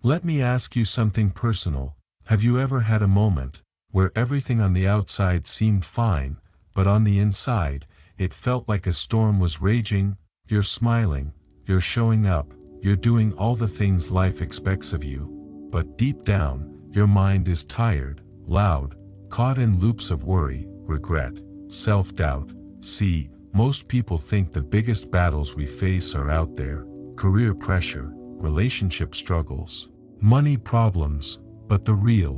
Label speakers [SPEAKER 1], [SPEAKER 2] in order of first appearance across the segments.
[SPEAKER 1] Let me ask you something personal. Have you ever had a moment where everything on the outside seemed fine, but on the inside, it felt like a storm was raging? You're smiling, you're showing up, you're doing all the things life expects of you. But deep down, your mind is tired, loud, caught in loops of worry, regret, self-doubt. See, most people think the biggest battles we face are out there: career pressure, relationship struggles, money problems, but the real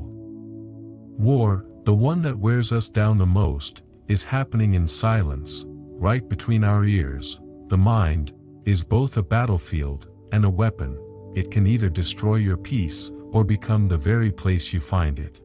[SPEAKER 1] war, the one that wears us down the most, is happening in silence, right between our ears. The mind is both a battlefield and a weapon. It can either destroy your peace or become the very place you find it.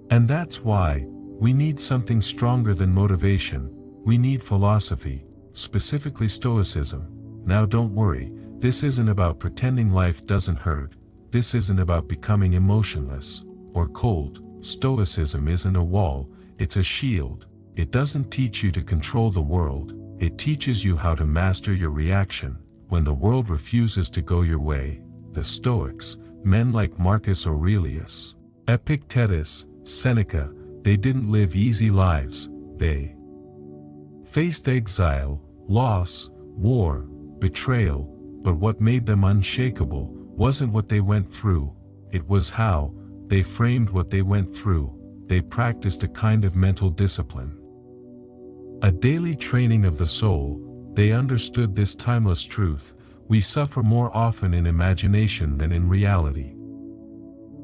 [SPEAKER 1] And that's why we need something stronger than motivation. We need philosophy, specifically Stoicism. Now don't worry, this isn't about pretending life doesn't hurt. This isn't about becoming emotionless or cold. Stoicism isn't a wall, it's a shield. It doesn't teach you to control the world, it teaches you how to master your reaction when the world refuses to go your way. The Stoics, men like Marcus Aurelius, Epictetus, Seneca, they didn't live easy lives. They faced exile, loss, war, betrayal, but what made them unshakable wasn't what they went through, it was how they framed what they went through. They practiced a kind of mental discipline, a daily training of the soul. They understood this timeless truth: we suffer more often in imagination than in reality.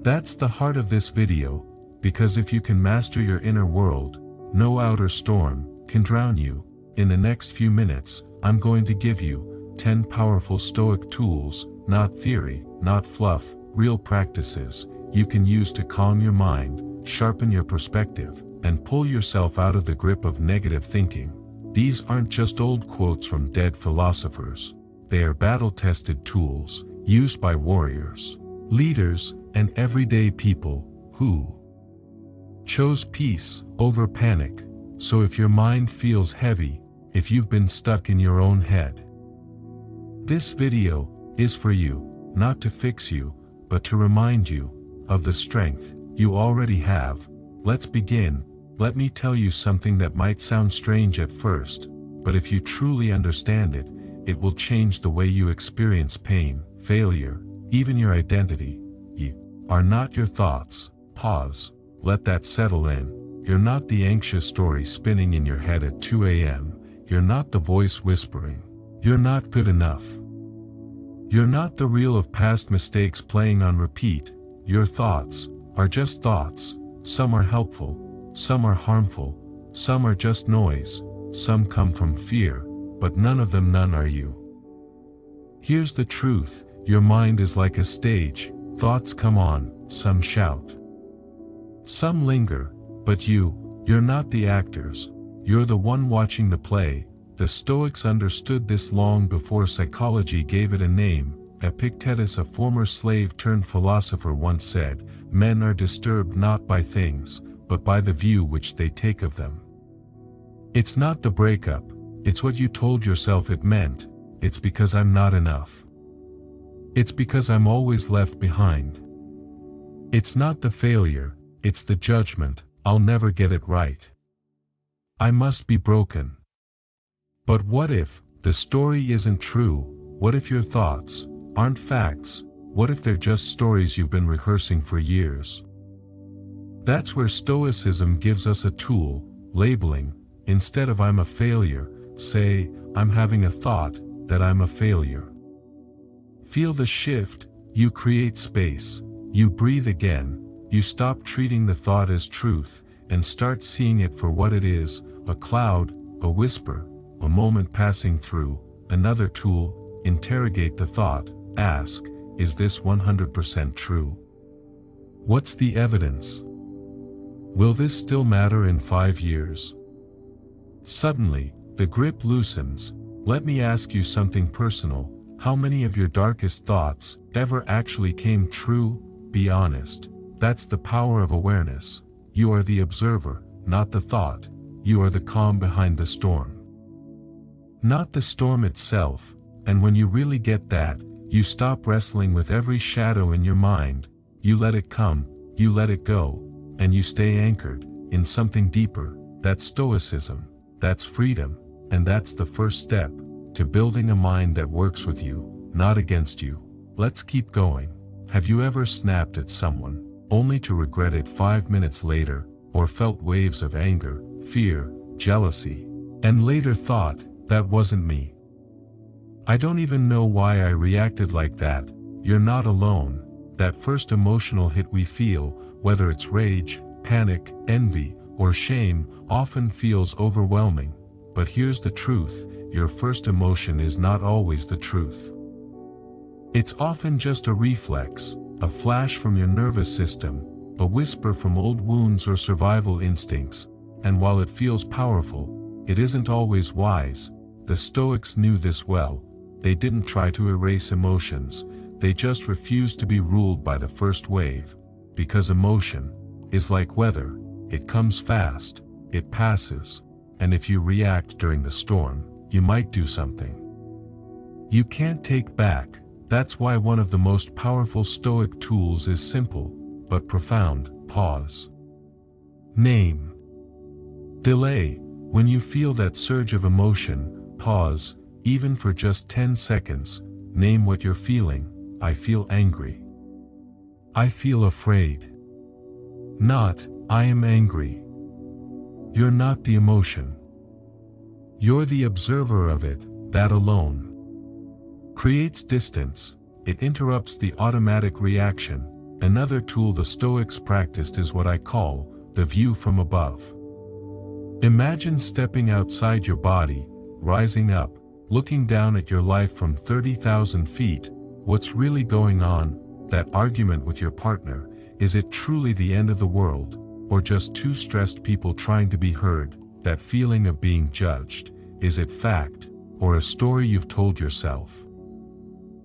[SPEAKER 1] That's the heart of this video, because if you can master your inner world, no outer storm can drown you. In the next few minutes, I'm going to give you 10 powerful Stoic tools, not theory, not fluff, real practices you can use to calm your mind, sharpen your perspective, and pull yourself out of the grip of negative thinking. These aren't just old quotes from dead philosophers. They are battle-tested tools, used by warriors, leaders, and everyday people who chose peace over panic. So if your mind feels heavy, if you've been stuck in your own head, this video is for you, not to fix you, but to remind you of the strength you already have. Let's begin. Let me tell you something that might sound strange at first, but if you truly understand it, it will change the way you experience pain, failure, even your identity. You are not your thoughts. Pause. Let that settle in. You're not the anxious story spinning in your head at 2 a.m. You're not the voice whispering, "You're not good enough." You're not the reel of past mistakes playing on repeat. Your thoughts are just thoughts. Some are helpful, some are harmful, some are just noise, some come from fear, but none are you. Here's the truth: your mind is like a stage. Thoughts come on, some shout, some linger, but you're not the actors. You're the one watching the play. The Stoics understood this long before psychology gave it a name. Epictetus, a former slave-turned-philosopher, once said, "Men are disturbed not by things, but by the view which they take of them." It's not the breakup, it's what you told yourself it meant. It's because I'm not enough. It's because I'm always left behind. It's not the failure, it's the judgment: I'll never get it right. I must be broken. But what if the story isn't true? What if your thoughts aren't facts? What if they're just stories you've been rehearsing for years? That's where Stoicism gives us a tool: labeling. Instead of "I'm a failure," say, "I'm having a thought that I'm a failure." Feel the shift. You create space. You breathe again. You stop treating the thought as truth and start seeing it for what it is: a cloud, a whisper, a moment passing through. Another tool: interrogate the thought. Ask, is this 100% true? What's the evidence? Will this still matter in 5 years? Suddenly, the grip loosens. Let me ask you something personal. How many of your darkest thoughts ever actually came true? Be honest. That's the power of awareness. You are the observer, not the thought. You are the calm behind the storm, not the storm itself. And when you really get that, You stop wrestling with every shadow in your mind, you let it come, you let it go, and you stay anchored in something deeper. That's Stoicism, that's freedom, and that's the first step to building a mind that works with you, not against you. Let's keep going. Have you ever snapped at someone, only to regret it 5 minutes later, or felt waves of anger, fear, jealousy, and later thought, that wasn't me? I don't even know why I reacted like that. You're not alone. That first emotional hit we feel, whether it's rage, panic, envy, or shame, often feels overwhelming. But here's the truth, your first emotion is not always the truth. It's often just a reflex, a flash from your nervous system, a whisper from old wounds or survival instincts, and while it feels powerful, it isn't always wise. The Stoics knew this well. They didn't try to erase emotions, they just refused to be ruled by the first wave. Because emotion is like weather, it comes fast, it passes, and if you react during the storm, you might do something you can't take back. That's why one of the most powerful Stoic tools is simple, but profound: pause. Name. Delay. When you feel that surge of emotion, pause, even for just 10 seconds, name what you're feeling. I feel angry. I feel afraid. Not, I am angry. You're not the emotion. You're the observer of it. That alone creates distance. It interrupts the automatic reaction. Another tool the Stoics practiced is what I call the view from above. Imagine stepping outside your body, rising up, looking down at your life from 30,000 feet. What's really going on? That argument with your partner, is it truly the end of the world, or just two stressed people trying to be heard? That feeling of being judged, is it fact, or a story you've told yourself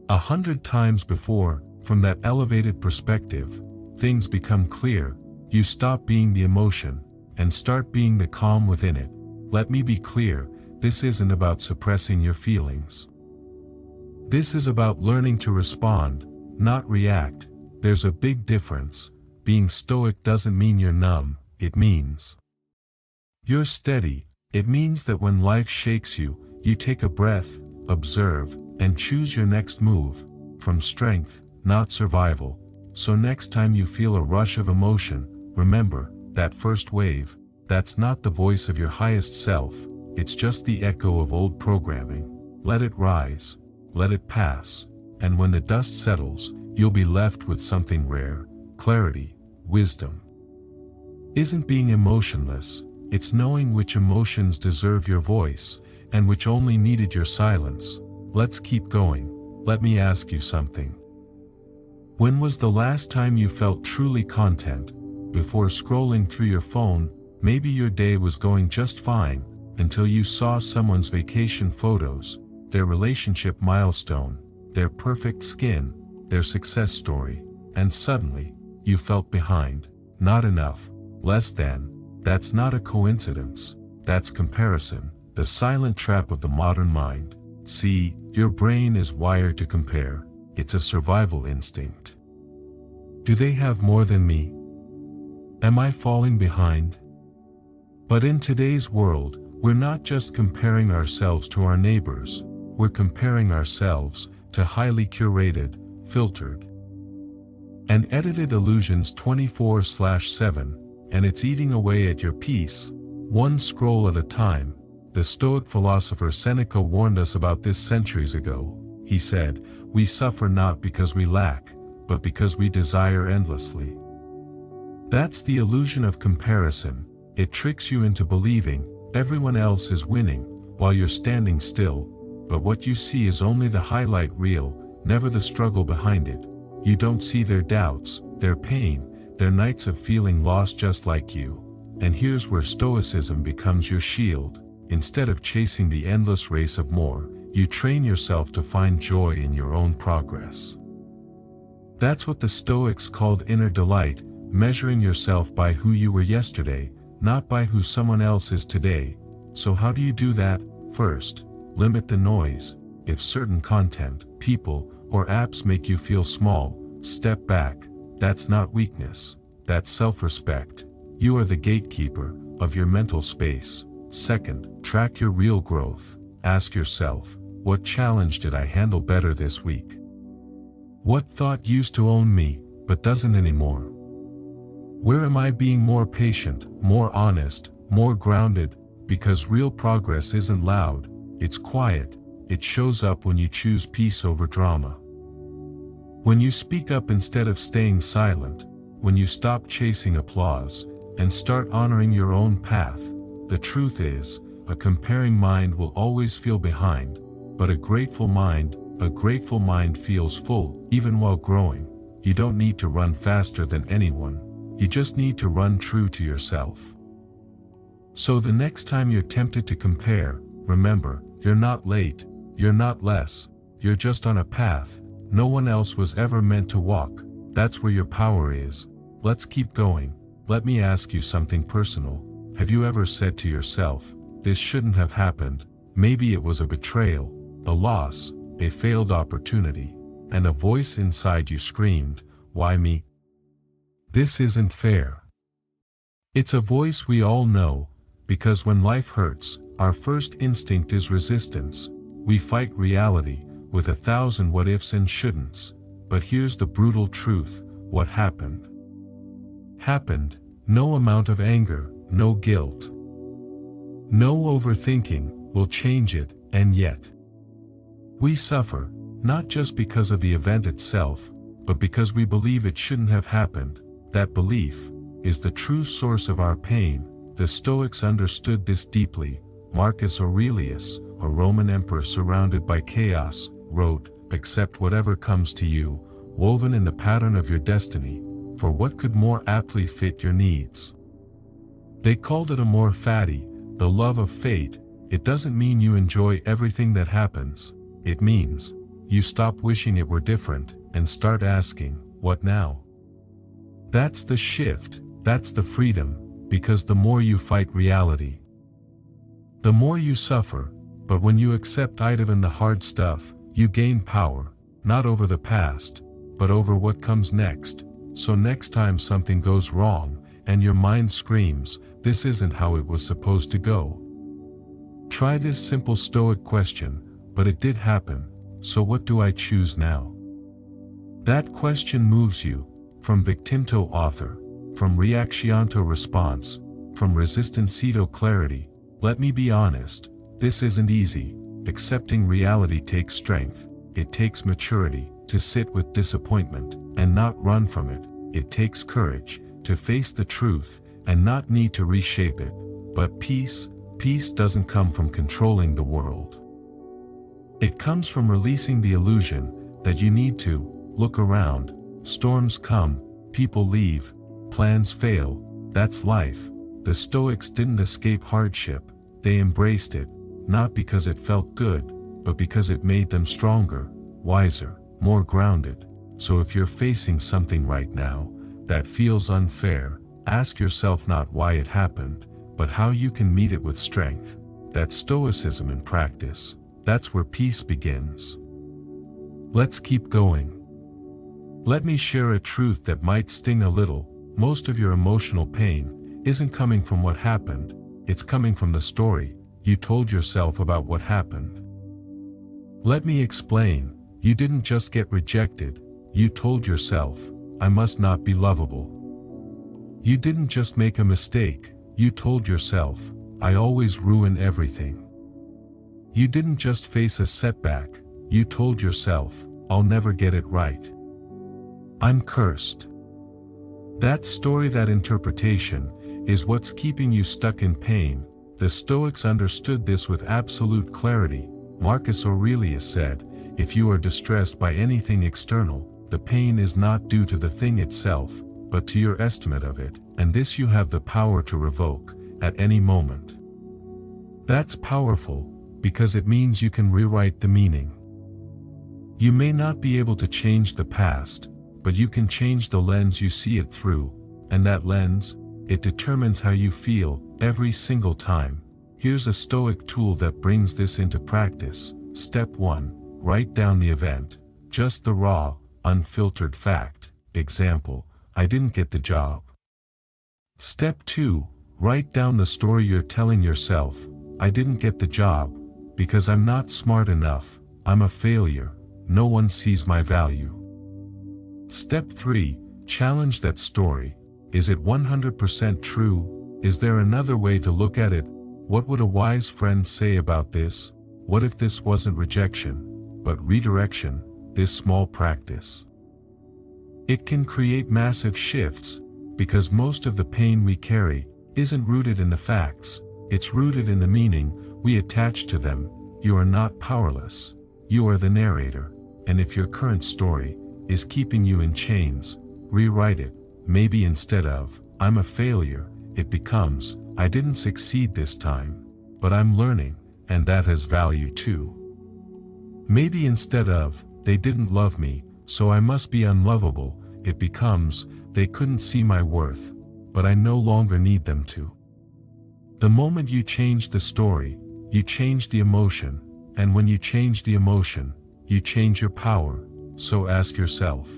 [SPEAKER 1] 100 times before? From that elevated perspective, things become clear. You stop being the emotion, and start being the calm within it. Let me be clear, this isn't about suppressing your feelings. This is about learning to respond, not react. There's a big difference. Being Stoic doesn't mean you're numb, it means you're steady. It means that when life shakes you, you take a breath, observe, and choose your next move, from strength, not survival. So next time you feel a rush of emotion, remember, that first wave, that's not the voice of your highest self, it's just the echo of old programming. Let it rise, let it pass, and when the dust settles, you'll be left with something rare: clarity, wisdom. Isn't being emotionless, it's knowing which emotions deserve your voice, and which only needed your silence. Let's keep going. Let me ask you something. When was the last time you felt truly content? Before scrolling through your phone, maybe your day was going just fine, until you saw someone's vacation photos, their relationship milestone, their perfect skin, their success story, and suddenly, you felt behind, not enough, less than. That's not a coincidence, that's comparison, the silent trap of the modern mind. See, your brain is wired to compare, it's a survival instinct. Do they have more than me? Am I falling behind? But in today's world, we're not just comparing ourselves to our neighbors, we're comparing ourselves to highly curated, filtered, and edited illusions 24/7, and it's eating away at your peace, one scroll at a time. The Stoic philosopher Seneca warned us about this centuries ago. He said, "We suffer not because we lack, but because we desire endlessly." That's the illusion of comparison. It tricks you into believing everyone else is winning, while you're standing still, but what you see is only the highlight reel, never the struggle behind it. You don't see their doubts, their pain, their nights of feeling lost just like you. And here's where Stoicism becomes your shield. Instead of chasing the endless race of more, you train yourself to find joy in your own progress. That's what the Stoics called inner delight, measuring yourself by who you were yesterday, not by who someone else is today. So how do you do that? First, limit the noise. If certain content, people, or apps make you feel small, step back. That's not weakness. That's self-respect. You are the gatekeeper of your mental space. Second, track your real growth. Ask yourself, what challenge did I handle better this week? What thought used to own me, but doesn't anymore? Where am I being more patient, more honest, more grounded? Because real progress isn't loud, it's quiet. It shows up when you choose peace over drama. When you speak up instead of staying silent, when you stop chasing applause, and start honoring your own path. The truth is, a comparing mind will always feel behind, but a grateful mind feels full, even while growing. You don't need to run faster than anyone, you just need to run true to yourself. So the next time you're tempted to compare, remember, you're not late, you're not less, you're just on a path no one else was ever meant to walk. That's where your power is. Let's keep going. Let me ask you something personal. Have you ever said to yourself, this shouldn't have happened? Maybe it was a betrayal, a loss, a failed opportunity, and a voice inside you screamed, why me? This isn't fair. It's a voice we all know, because when life hurts, our first instinct is resistance. We fight reality with 1,000 what ifs and shouldn'ts. But here's the brutal truth: what happened. No amount of anger, no guilt, no overthinking will change it, and yet we suffer, not just because of the event itself, but because we believe it shouldn't have happened. That belief is the true source of our pain. The Stoics understood this deeply. Marcus Aurelius, a Roman emperor surrounded by chaos, wrote, "Accept whatever comes to you, woven in the pattern of your destiny, for what could more aptly fit your needs?" They called it amor fati, the love of fate. It doesn't mean you enjoy everything that happens. It means you stop wishing it were different and start asking, what now? That's the shift, that's the freedom, because the more you fight reality, the more you suffer. But when you accept even the hard stuff, you gain power, not over the past, but over what comes next. So next time something goes wrong, and your mind screams, this isn't how it was supposed to go, try this simple Stoic question: but it did happen, so what do I choose now? That question moves you, from victim to author, from reaction to response, from resistance to clarity. Let me be honest, this isn't easy. Accepting reality takes strength. It takes maturity to sit with disappointment and not run from it. It takes courage to face the truth and not need to reshape it. But peace doesn't come from controlling the world. It comes from releasing the illusion that you need to. Look around. Storms come, people leave, plans fail. That's life. The Stoics didn't escape hardship. They embraced it, not because it felt good, but because it made them stronger, wiser, more grounded. So if you're facing something right now that feels unfair, ask yourself not why it happened, but how you can meet it with strength. That's Stoicism in practice. That's where peace begins. Let's keep going. Let me share a truth that might sting a little. Most of your emotional pain isn't coming from what happened, it's coming from the story you told yourself about what happened. Let me explain. You didn't just get rejected, you told yourself, I must not be lovable. You didn't just make a mistake, you told yourself, I always ruin everything. You didn't just face a setback, you told yourself, I'll never get it right. I'm cursed. That story, that interpretation, is what's keeping you stuck in pain. The Stoics understood this with absolute clarity. Marcus Aurelius said, if you are distressed by anything external, the pain is not due to the thing itself, but to your estimate of it, and this you have the power to revoke, at any moment. That's powerful, because it means you can rewrite the meaning. You may not be able to change the past, but you can change the lens you see it through, and that lens, it determines how you feel, every single time. Here's a Stoic tool that brings this into practice. Step 1. Write down the event. just the raw, unfiltered fact. Example, I didn't get the job. Step 2, write down the story you're telling yourself. I didn't get the job because I'm not smart enough, I'm a failure, no one sees my value. Step 3, challenge that story. Is it 100% true? Is there another way to look at it? What would a wise friend say about this? What if this wasn't rejection, but redirection, this small practice? It can create massive shifts, because most of the pain we carry isn't rooted in the facts, it's rooted in the meaning we attach to them. You are not powerless. You are the narrator, and if your current story is keeping you in chains, rewrite it. Maybe instead of, I'm a failure, it becomes, I didn't succeed this time, but I'm learning, and that has value too. Maybe instead of, they didn't love me, so I must be unlovable, it becomes, they couldn't see my worth, but I no longer need them to. The moment you change the story, you change the emotion, and when you change the emotion, you change your power. So ask yourself,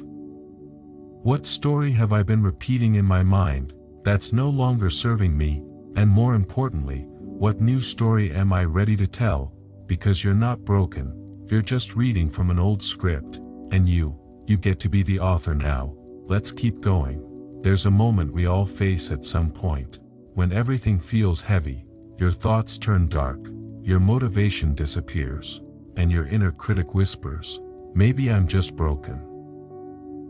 [SPEAKER 1] what story have I been repeating in my mind that's no longer serving me, and more importantly, what new story am I ready to tell? Because you're not broken, you're just reading from an old script, and you get to be the author now. Let's keep going. There's a moment we all face at some point, when everything feels heavy, your thoughts turn dark, your motivation disappears, and your inner critic whispers, maybe I'm just broken.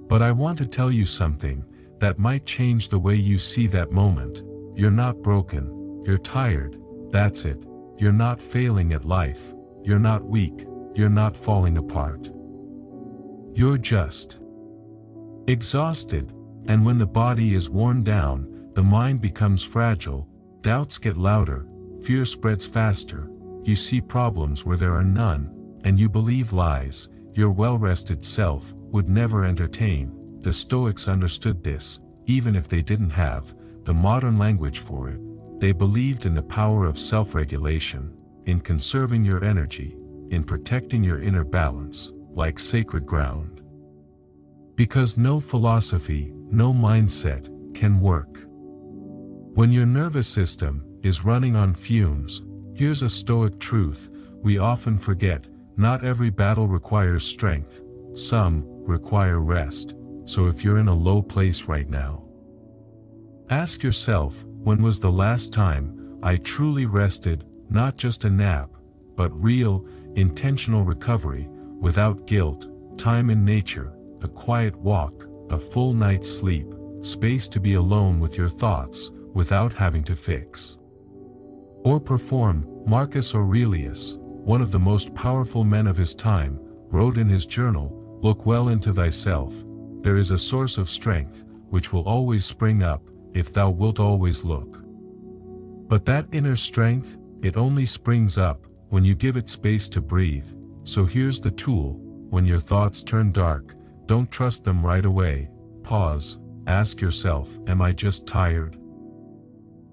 [SPEAKER 1] But I want to tell you something that might change the way you see that moment. You're not broken, you're tired, that's it. You're not failing at life, you're not weak, you're not falling apart. You're just exhausted, and when the body is worn down, the mind becomes fragile, doubts get louder, fear spreads faster, you see problems where there are none, and you believe lies your well-rested self would never entertain. The Stoics understood this, even if they didn't have the modern language for it. They believed in the power of self-regulation, in conserving your energy, in protecting your inner balance, like sacred ground. Because no philosophy, no mindset, can work when your nervous system is running on fumes. Here's a Stoic truth we often forget: not every battle requires strength, some require rest. So if you're in a low place right now, ask yourself, when was the last time I truly rested? Not just a nap, but real, intentional recovery, without guilt, time in nature, a quiet walk, a full night's sleep, space to be alone with your thoughts, without having to fix or perform. Marcus Aurelius, one of the most powerful men of his time, wrote in his journal, "Look well into thyself. There is a source of strength, which will always spring up, if thou wilt always look." But that inner strength, it only springs up when you give it space to breathe. So here's the tool: when your thoughts turn dark, don't trust them right away. Pause, ask yourself, am I just tired?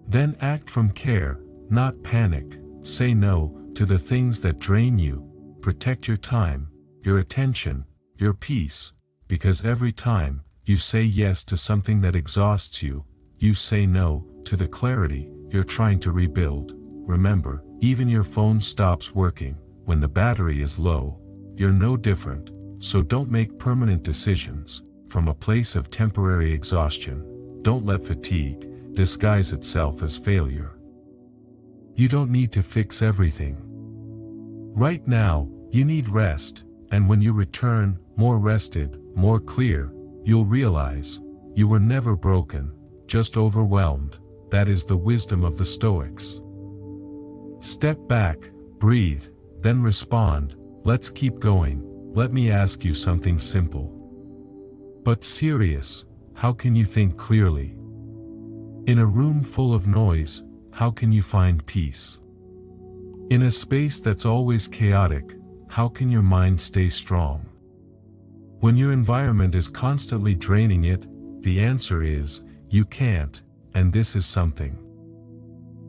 [SPEAKER 1] Then act from care, not panic. Say no to the things that drain you. Protect your time, your attention, your peace, because every time you say yes to something that exhausts you, you say no to the clarity you're trying to rebuild. Remember, even your phone stops working when the battery is low. You're no different, so don't make permanent decisions from a place of temporary exhaustion. Don't let fatigue disguise itself as failure. You don't need to fix everything right now. You need rest, and when you return, more rested, more clear, you'll realize you were never broken, just overwhelmed. That is the wisdom of the Stoics. Step back, breathe, then respond. Let's keep going. Let me ask you something simple but serious. How can you think clearly? In a room full of noise, how can you find peace? In a space that's always chaotic, how can your mind stay strong? When your environment is constantly draining it, the answer is, you can't, and this is something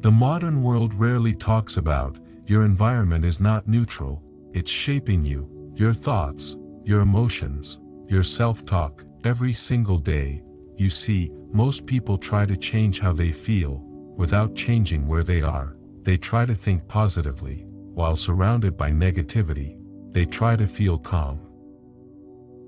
[SPEAKER 1] the modern world rarely talks about. Your environment is not neutral, it's shaping you, your thoughts, your emotions, your self-talk, every single day. You see, most people try to change how they feel, without changing where they are. They try to think positively, while surrounded by negativity. They try to feel calm.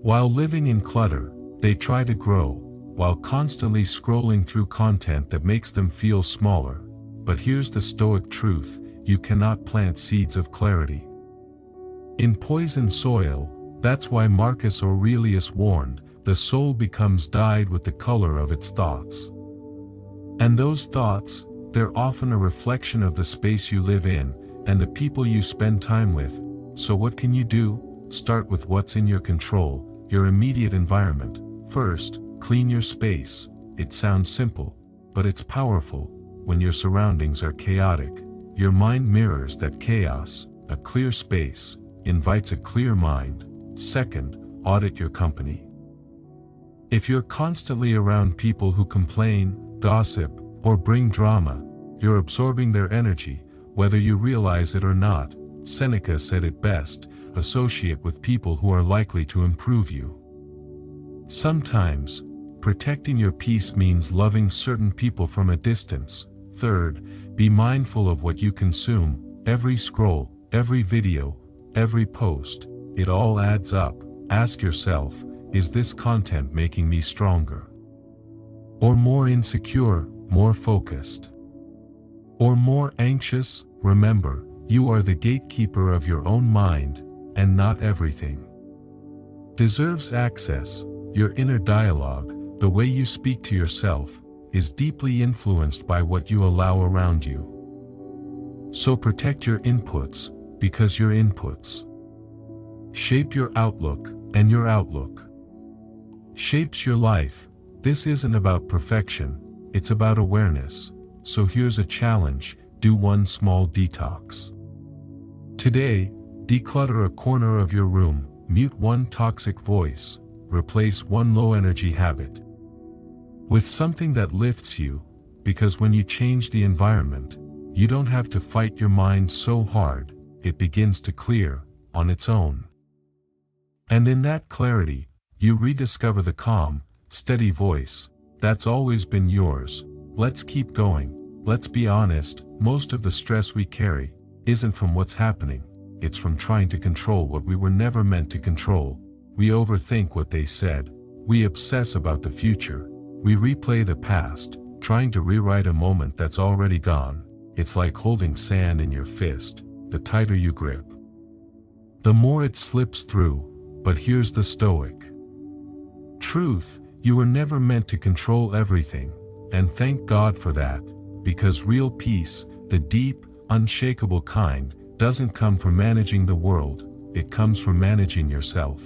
[SPEAKER 1] While living in clutter, they try to grow, while constantly scrolling through content that makes them feel smaller. But here's the Stoic truth: you cannot plant seeds of clarity in poisoned soil. That's why Marcus Aurelius warned, the soul becomes dyed with the color of its thoughts. And those thoughts, they're often a reflection of the space you live in, and the people you spend time with. So what can you do? Start with what's in your control, your immediate environment. First, clean your space. It sounds simple, but it's powerful. When your surroundings are chaotic, your mind mirrors that chaos. A clear space invites a clear mind. Second, audit your company. If you're constantly around people who complain, gossip, or bring drama, you're absorbing their energy, whether you realize it or not. Seneca said it best: associate with people who are likely to improve you. Sometimes, protecting your peace means loving certain people from a distance. Third, be mindful of what you consume. Every scroll, every video, every post, it all adds up. Ask yourself, is this content making me stronger? Or more insecure, more focused? Or more anxious? Remember, you are the gatekeeper of your own mind, and not everything deserves access. Your inner dialogue, the way you speak to yourself, is deeply influenced by what you allow around you. So protect your inputs, because your inputs shape your outlook, and your outlook shapes your life. This isn't about perfection, it's about awareness. So here's a challenge: do one small detox today. Declutter a corner of your room, mute one toxic voice, replace one low-energy habit with something that lifts you, because when you change the environment, you don't have to fight your mind so hard. It begins to clear on its own. And in that clarity, you rediscover the calm, steady voice that's always been yours. Let's keep going. Let's be honest, most of the stress we carry isn't from what's happening, it's from trying to control what we were never meant to control. We overthink what they said, we obsess about the future, we replay the past, trying to rewrite a moment that's already gone. It's like holding sand in your fist. The tighter you grip, the more it slips through. But here's the Stoic truth: you were never meant to control everything, and thank God for that, because real peace, the deep, unshakable kind, doesn't come from managing the world, it comes from managing yourself.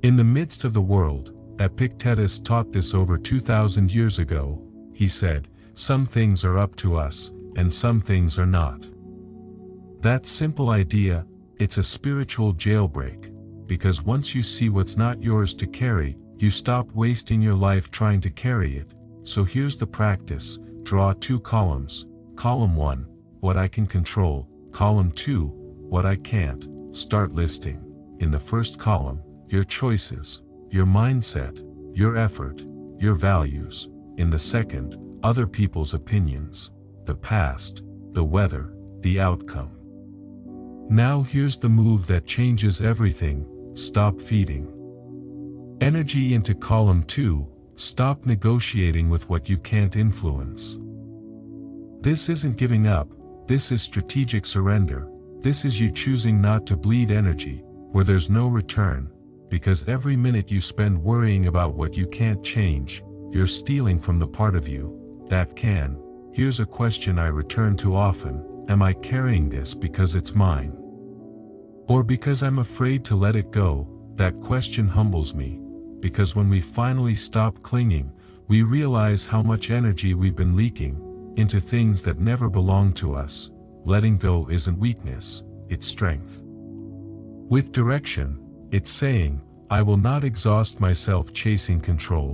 [SPEAKER 1] In the midst of the world, Epictetus taught this over 2,000 years ago. He said, some things are up to us, and some things are not. That simple idea, it's a spiritual jailbreak, because once you see what's not yours to carry, you stop wasting your life trying to carry it. So here's the practice: draw 2 columns. Column 1, what I can control. Column 2, what I can't. Start listing. In the first column, your choices, your mindset, your effort, your values. In the second, other people's opinions, the past, the weather, the outcome. Now here's the move that changes everything: stop feeding energy into column 2, stop negotiating with what you can't influence. This isn't giving up, this is strategic surrender. This is you choosing not to bleed energy where there's no return, because every minute you spend worrying about what you can't change, you're stealing from the part of you that can. Here's a question I return to often: am I carrying this because it's mine? Or because I'm afraid to let it go? That question humbles me, because when we finally stop clinging, we realize how much energy we've been leaking into things that never belong to us. Letting go isn't weakness, it's strength. With direction, it's saying, I will not exhaust myself chasing control.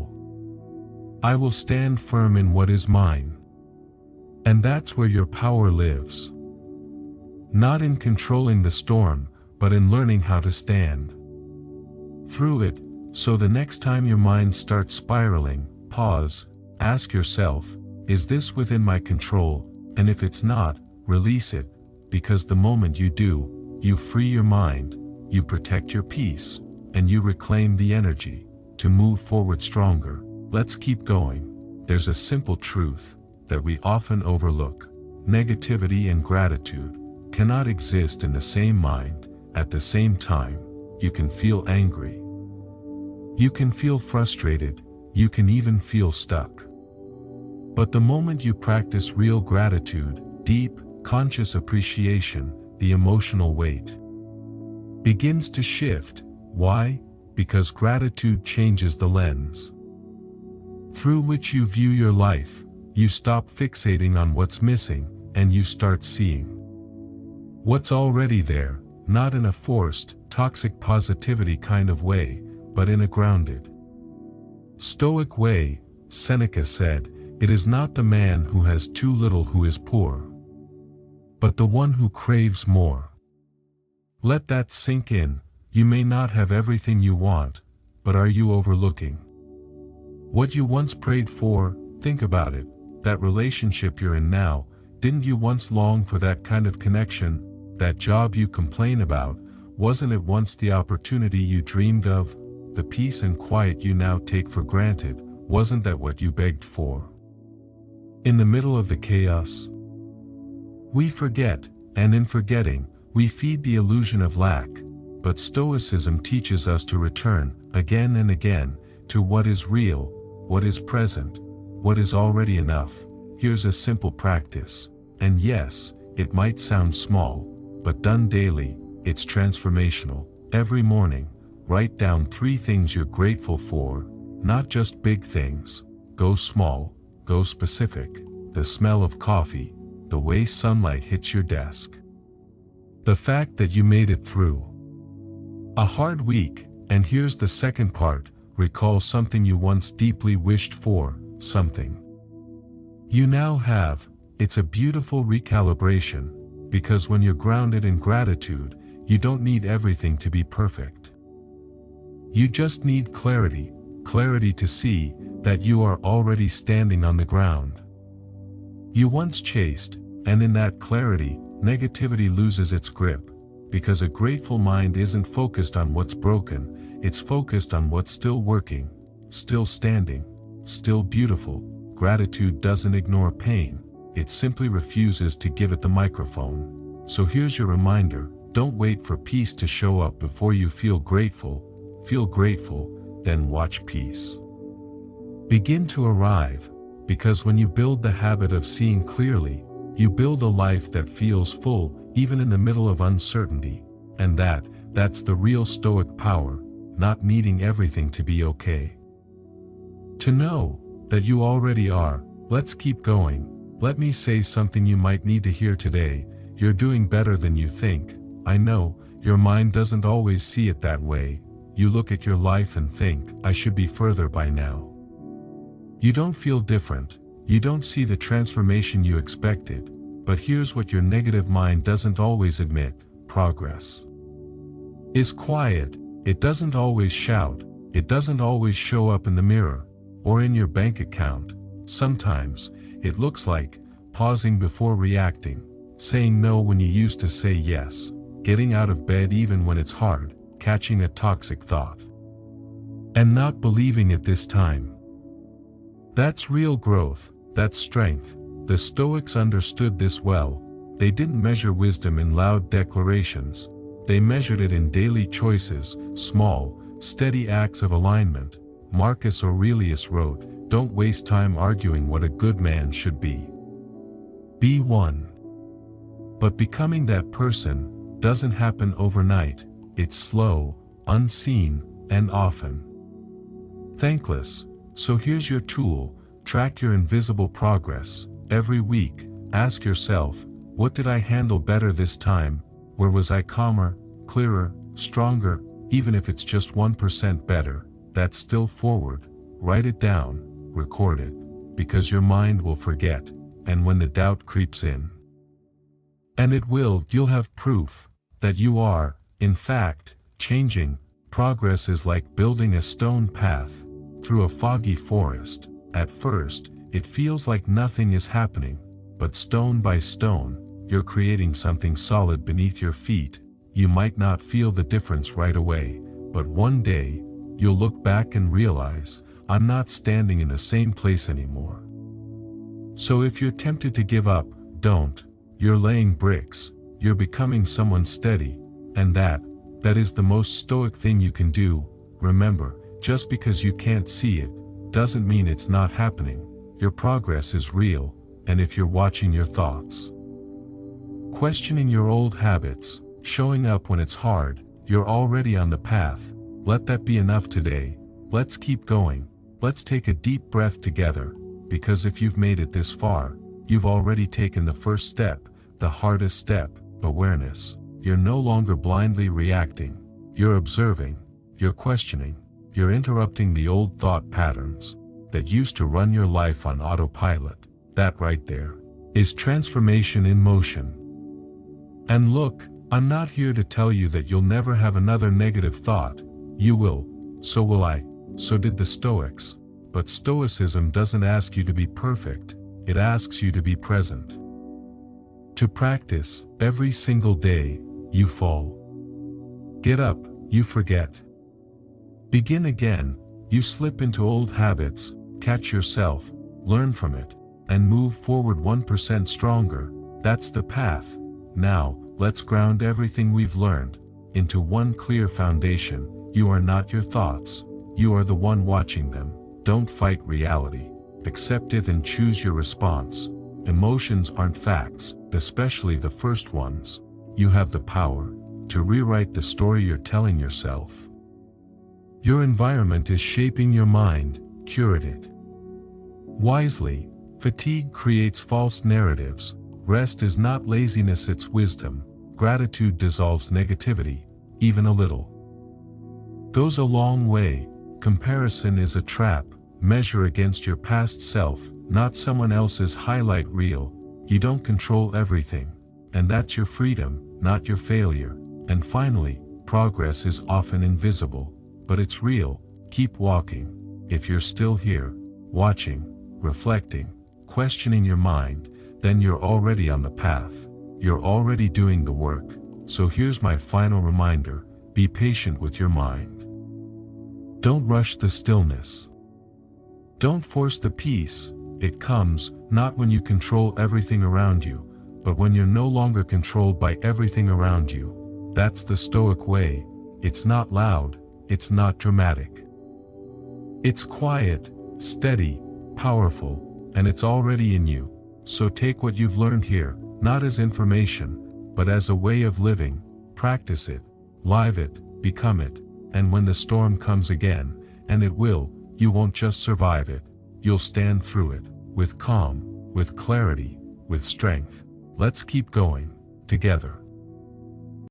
[SPEAKER 1] I will stand firm in what is mine. And that's where your power lives. Not in controlling the storm, but in learning how to stand. through it, so the next time your mind starts spiraling, pause, ask yourself, is this within my control? And if it's not, release it, because the moment you do, you free your mind, you protect your peace, and you reclaim the energy to move forward stronger. Let's keep going. There's a simple truth that we often overlook. Negativity and gratitude cannot exist in the same mind at the same time. You can feel angry. You can feel frustrated. You can even feel stuck. But the moment you practice real gratitude, deep, conscious appreciation, the emotional weight begins to shift. Why? Because gratitude changes the lens through which you view your life. You stop fixating on what's missing, and you start seeing what's already there, not in a forced, toxic positivity kind of way, but in a grounded, Stoic way. Seneca said, "It is not the man who has too little who is poor, but the one who craves more." Let that sink in. You may not have everything you want, but are you overlooking what you once prayed for? Think about it. That relationship you're in now, didn't you once long for that kind of connection? That job you complain about, wasn't it once the opportunity you dreamed of? The peace and quiet you now take for granted, wasn't that what you begged for? In the middle of the chaos, we forget, and in forgetting, we feed the illusion of lack. But Stoicism teaches us to return, again and again, to what is real, what is present, what is already enough. Here's a simple practice, and yes, it might sound small, but done daily, it's transformational. Every morning, write down 3 things you're grateful for, not just big things. Go small, go specific. The smell of coffee, the way sunlight hits your desk, the fact that you made it through a hard week. And here's the second part, recall something you once deeply wished for, something you now have. It's a beautiful recalibration, because when you're grounded in gratitude, you don't need everything to be perfect. You just need clarity, clarity to see that you are already standing on the ground you once chased, and in that clarity, negativity loses its grip, because a grateful mind isn't focused on what's broken, it's focused on what's still working, still standing, still beautiful. Gratitude doesn't ignore pain, it simply refuses to give it the microphone. So here's your reminder, don't wait for peace to show up before you feel grateful, then watch peace begin to arrive, because when you build the habit of seeing clearly, you build a life that feels full, even in the middle of uncertainty. And that's the real Stoic power, not needing everything to be okay. To know that you already are. Let's keep going. Let me say something you might need to hear today. You're doing better than you think. I know, your mind doesn't always see it that way. You look at your life and think, I should be further by now. You don't feel different. You don't see the transformation you expected. But here's what your negative mind doesn't always admit: progress is quiet. It doesn't always shout. It doesn't always show up in the mirror or in your bank account. Sometimes it looks like pausing before reacting, saying no when you used to say yes, getting out of bed even when it's hard, catching a toxic thought and not believing it this time. That's real growth. That's strength. The Stoics understood this well. They didn't measure wisdom in loud declarations. They measured it in daily choices, small, steady acts of alignment. Marcus Aurelius wrote, "Don't waste time arguing what a good man should be. Be one." But becoming that person doesn't happen overnight. It's slow, unseen, and often thankless. So here's your tool. Track your invisible progress. Every week, ask yourself, what did I handle better this time? Where was I calmer, clearer, stronger? Even if it's just 1% better, that's still forward. Write it down, record it, because your mind will forget, and when the doubt creeps in, and it will, you'll have proof that you are, in fact, changing. progress is like building a stone path through a foggy forest. At first, it feels like nothing is happening, but stone by stone, you're creating something solid beneath your feet. You might not feel the difference right away, but one day, you'll look back and realize, I'm not standing in the same place anymore. So if you're tempted to give up, don't. You're laying bricks, you're becoming someone steady, and that is the most stoic thing you can do. Remember, just because you can't see it, doesn't mean it's not happening. Your progress is real, and if you're watching your thoughts, questioning your old habits, showing up when it's hard, you're already on the path. Let that be enough today. Let's keep going. Let's take a deep breath together, because if you've made it this far, you've already taken the first step, the hardest step, awareness. You're no longer blindly reacting. You're observing, you're questioning, you're interrupting the old thought patterns that used to run your life on autopilot. That right there is transformation in motion. And look, I'm not here to tell you that you'll never have another negative thought. You will, so will I, so did the Stoics. But Stoicism doesn't ask you to be perfect, it asks you to be present. To practice, every single day, you fall. Get up, you forget. Begin again, you slip into old habits, catch yourself, learn from it, and move forward 1% stronger. That's the path. Now, let's ground everything we've learned into one clear foundation. You are not your thoughts, you are the one watching them. Don't fight reality. Accept it and choose your response. Emotions aren't facts, especially the first ones. You have the power to rewrite the story you're telling yourself. Your environment is shaping your mind. Curate it wisely. Fatigue creates false narratives. Rest is not laziness, it's wisdom. Gratitude dissolves negativity, even a little goes a long way. Comparison is a trap. Measure against your past self, not someone else's highlight reel. You don't control everything, and that's your freedom, not your failure. And finally, progress is often invisible, but it's real. Keep walking. If you're still here, watching, reflecting, questioning your mind, then you're already on the path. You're already doing the work. So here's my final reminder: be patient with your mind. Don't rush the stillness. Don't force the peace. It comes, not when you control everything around you, but when you're no longer controlled by everything around you. That's the Stoic way. It's not loud, it's not dramatic. It's quiet, steady, powerful, and it's already in you. So take what you've learned here, not as information, but as a way of living. Practice it, live it, become it, and when the storm comes again, and it will, you won't just survive it, you'll stand through it, with calm, with clarity, with strength. Let's keep going, together.